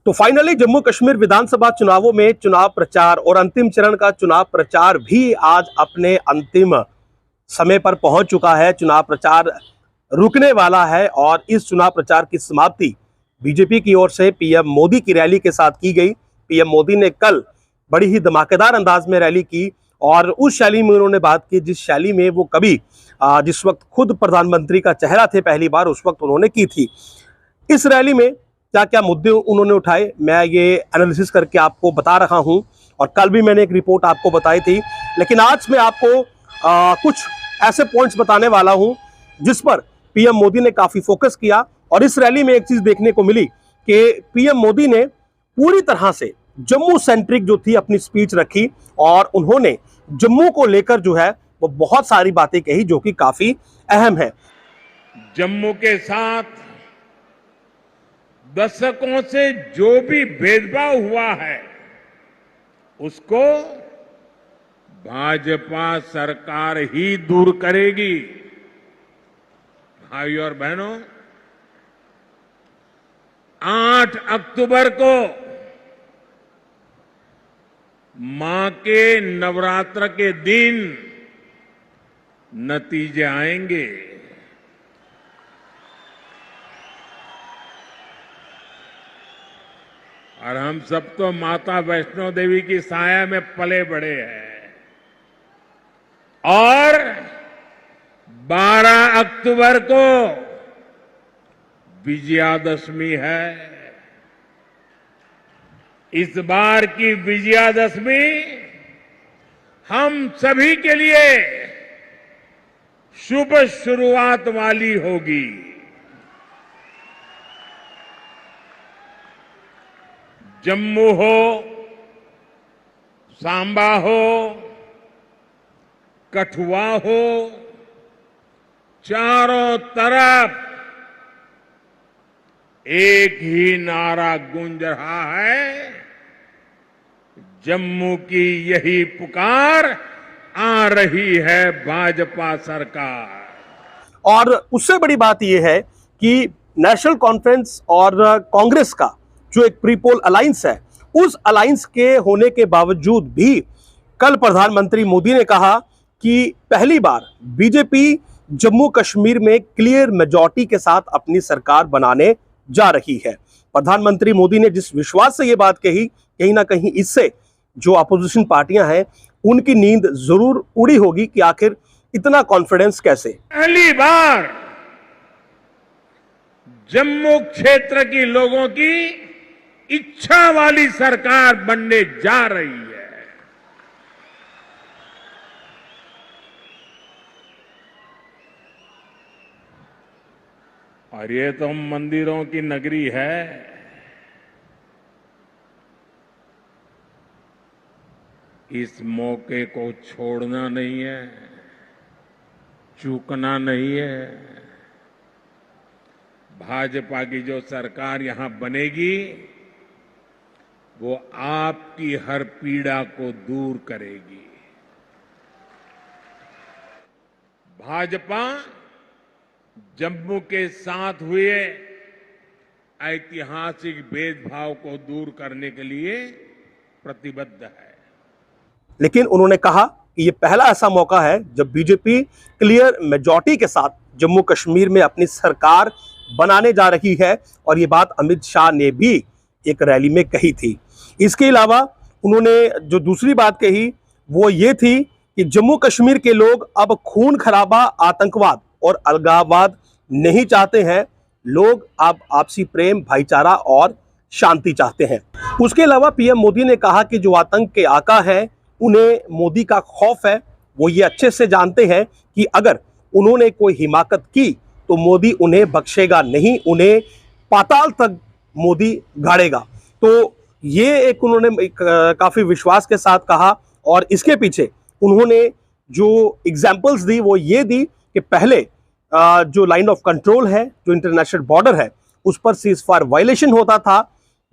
तो फाइनली जम्मू कश्मीर विधानसभा चुनावों में चुनाव प्रचार और अंतिम चरण का चुनाव प्रचार भी आज अपने अंतिम समय पर पहुंच चुका है। चुनाव प्रचार रुकने वाला है और इस चुनाव प्रचार की समाप्ति बीजेपी की ओर से पीएम मोदी की रैली के साथ की गई। पीएम मोदी ने कल बड़ी ही धमाकेदार अंदाज में रैली की और उस शैली में उन्होंने बात की जिस शैली में वो कभी जिस वक्त खुद प्रधानमंत्री का चेहरा थे पहली बार उस वक्त उन्होंने की थी। इस रैली में क्या क्या मुद्दे उन्होंने उठाए मैं ये एनालिसिस करके आपको बता रहा हूं और कल भी मैंने एक रिपोर्ट आपको बताई थी, लेकिन आज मैं आपको कुछ ऐसे पॉइंट्स बताने वाला हूं जिस पर पीएम मोदी ने काफी फोकस किया। और इस रैली में एक चीज देखने को मिली कि पीएम मोदी ने पूरी तरह से जम्मू सेंट्रिक जो थी अपनी स्पीच रखी और उन्होंने जम्मू को लेकर जो है वो बहुत सारी बातें कही जो कि काफी अहम है। जम्मू के साथ दशकों से जो भी भेदभाव हुआ है उसको भाजपा सरकार ही दूर करेगी। भाइयों और बहनों, 8 अक्टूबर को मां के नवरात्र के दिन नतीजे आएंगे। और हम सब तो माता वैष्णो देवी की साया में पले बड़े हैं और 12 अक्टूबर को विजयादशमी है। इस बार की विजयादशमी हम सभी के लिए शुभ शुरुआत वाली होगी। जम्मू हो, सांबा हो, कठुआ हो, चारों तरफ एक ही नारा गूंज रहा है, जम्मू की यही पुकार, आ रही है भाजपा सरकार। और उससे बड़ी बात यह है कि नेशनल कॉन्फ्रेंस और कांग्रेस का जो एक प्री पोल अलायंस है उस अलायंस के होने के बावजूद भी कल प्रधानमंत्री मोदी ने कहा कि पहली बार बीजेपी जम्मू कश्मीर में क्लियर मेजॉरिटी के साथ अपनी सरकार बनाने जा रही है। प्रधानमंत्री मोदी ने जिस विश्वास से यह बात कही, कहीं ना कहीं इससे जो अपोजिशन पार्टियां हैं उनकी नींद जरूर उड़ी होगी कि आखिर इतना कॉन्फिडेंस कैसे। पहली बार जम्मू क्षेत्र की लोगों की इच्छा वाली सरकार बनने जा रही है। और ये तो मंदिरों की नगरी है। इस मौके को छोड़ना नहीं है, चूकना नहीं है। भाजपा की जो सरकार यहां बनेगी वो आपकी हर पीड़ा को दूर करेगी। भाजपा जम्मू के साथ हुए ऐतिहासिक भेदभाव को दूर करने के लिए प्रतिबद्ध है। लेकिन उन्होंने कहा कि यह पहला ऐसा मौका है जब बीजेपी क्लियर मेजॉरिटी के साथ जम्मू कश्मीर में अपनी सरकार बनाने जा रही है और ये बात अमित शाह ने भी एक रैली में कही थी। इसके अलावा उन्होंने जो दूसरी बात कही वो ये थी कि जम्मू कश्मीर के लोग अब खून खराबा, आतंकवाद और अलगाववाद नहीं चाहते हैं। लोग अब आपसी प्रेम, भाईचारा और शांति चाहते हैं। उसके अलावा पीएम मोदी ने कहा कि जो आतंक के आका हैं उन्हें मोदी का खौफ है। वो ये अच्छे से जानते हैं कि अगर उन्होंने कोई हिमाकत की तो मोदी उन्हें बख्शेगा नहीं, उन्हें पाताल तक मोदी गाड़ेगा। तो ये एक उन्होंने काफी विश्वास के साथ कहा और इसके पीछे उन्होंने जो एग्जाम्पल्स दी वो ये दी कि पहले जो लाइन ऑफ कंट्रोल है, जो इंटरनेशनल बॉर्डर है, उस पर सीज फायर वायलेशन होता था,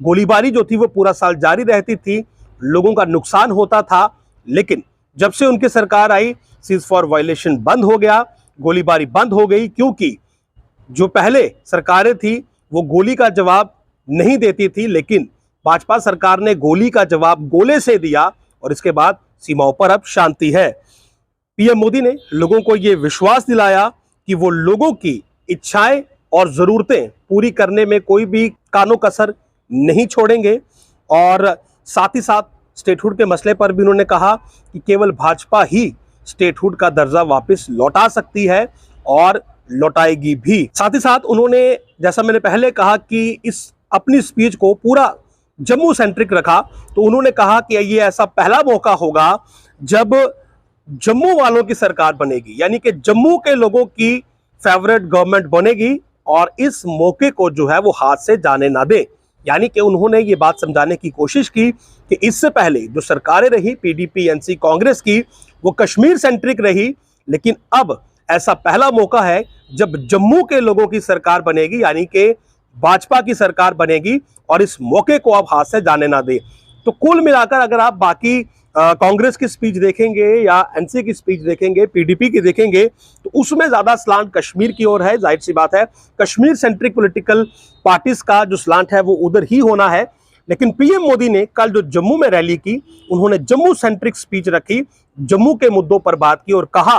गोलीबारी जो थी वो पूरा साल जारी रहती थी, लोगों का नुकसान होता था। लेकिन जब से उनकी सरकार आई सीज फायर वायलेशन बंद हो गया, गोलीबारी बंद हो गई, क्योंकि जो पहले सरकारें थी वो गोली का जवाब नहीं देती थी, लेकिन भाजपा सरकार ने गोली का जवाब गोले से दिया और इसके बाद सीमाओं पर अब शांति है। पीएम मोदी ने लोगों को यह विश्वास दिलाया कि वो लोगों की इच्छाएं और जरूरतें पूरी करने में कोई भी कानो कसर नहीं छोड़ेंगे और साथ ही साथ स्टेटहुड के मसले पर भी उन्होंने कहा कि केवल भाजपा ही स्टेटहुड का दर्जा वापस लौटा सकती है और लौटाएगी भी। साथ ही साथ उन्होंने, जैसा मैंने पहले कहा, कि इस अपनी स्पीच को पूरा जम्मू सेंट्रिक रखा। तो उन्होंने कहा कि ये ऐसा पहला मौका होगा जब जम्मू वालों की सरकार बनेगी, यानी कि जम्मू के लोगों की फेवरेट गवर्नमेंट बनेगी और इस मौके को जो है वो हाथ से जाने ना दे। यानी कि उन्होंने ये बात समझाने की कोशिश की कि इससे पहले जो सरकारें रही पीडीपी एनसी कांग्रेस की, वो कश्मीर सेंट्रिक रही, लेकिन अब ऐसा पहला मौका है जब जम्मू के लोगों की सरकार बनेगी, यानी कि भाजपा की सरकार बनेगी और इस मौके को अब हाथ से जाने ना दे। तो कुल मिलाकर अगर आप बाकी कांग्रेस की स्पीच देखेंगे या एनसी की स्पीच देखेंगे, पीडीपी की देखेंगे, तो उसमें ज्यादा स्लांट कश्मीर की ओर है। जाहिर सी बात है, कश्मीर सेंट्रिक पॉलिटिकल पार्टीज का जो स्लांट है वो उधर ही होना है। लेकिन पीएम मोदी ने कल जो जम्मू में रैली की, उन्होंने जम्मू सेंट्रिक स्पीच रखी, जम्मू के मुद्दों पर बात की और कहा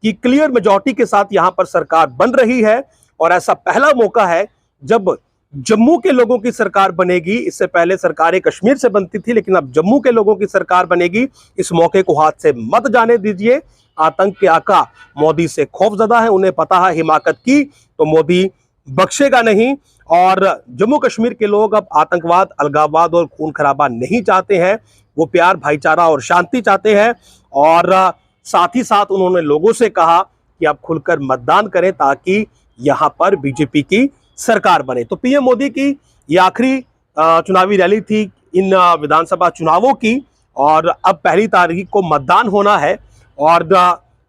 कि क्लियर मेजॉरिटी के साथ यहां पर सरकार बन रही है और ऐसा पहला मौका है जब जम्मू के लोगों की सरकार बनेगी। इससे पहले सरकारें कश्मीर से बनती थी, लेकिन अब जम्मू के लोगों की सरकार बनेगी। इस मौके को हाथ से मत जाने दीजिए। आतंक के आका मोदी से खौफजदा है, उन्हें पता है हिमाकत की तो मोदी बख्शेगा नहीं। और जम्मू कश्मीर के लोग अब आतंकवाद, अलगाववाद और खून खराबा नहीं चाहते हैं, वो प्यार, भाईचारा और शांति चाहते हैं। और साथ ही साथ उन्होंने लोगों से कहा कि आप खुलकर मतदान करें ताकि यहां पर बीजेपी की सरकार बने। तो पीएम मोदी की ये आखिरी चुनावी रैली थी इन विधानसभा चुनावों की और अब 1 तारीख को मतदान होना है और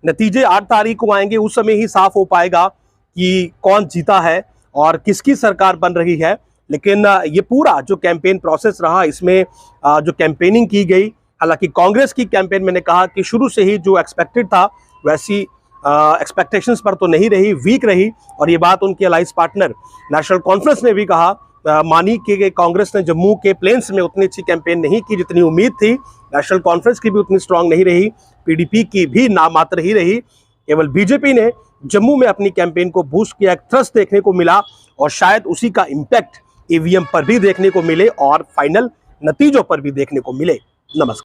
नतीजे 8 तारीख को आएंगे। उस समय ही साफ हो पाएगा कि कौन जीता है और किसकी सरकार बन रही है। लेकिन ये पूरा जो कैंपेन प्रोसेस रहा, इसमें जो कैंपेनिंग की गई, हालांकि कांग्रेस की कैंपेन मैंने कहा कि शुरू से ही जो एक्सपेक्टेड था वैसी एक्सपेक्टेशंस पर तो नहीं रही, वीक रही। और ये बात उनके अलाइंस पार्टनर नेशनल कॉन्फ्रेंस ने भी कहा, मानी कि कांग्रेस ने जम्मू के प्लेन्स में उतनी अच्छी कैंपेन नहीं की जितनी उम्मीद थी। नेशनल कॉन्फ्रेंस की भी उतनी स्ट्रांग नहीं रही, पीडीपी की भी नामात्र ही रही। केवल बीजेपी ने जम्मू में अपनी कैंपेन को बूस्ट किया, एक थ्रस्ट देखने को मिला और शायद उसी का इम्पैक्ट ईवीएम पर भी देखने को मिले और फाइनल नतीजों पर भी देखने को मिले। नमस्कार।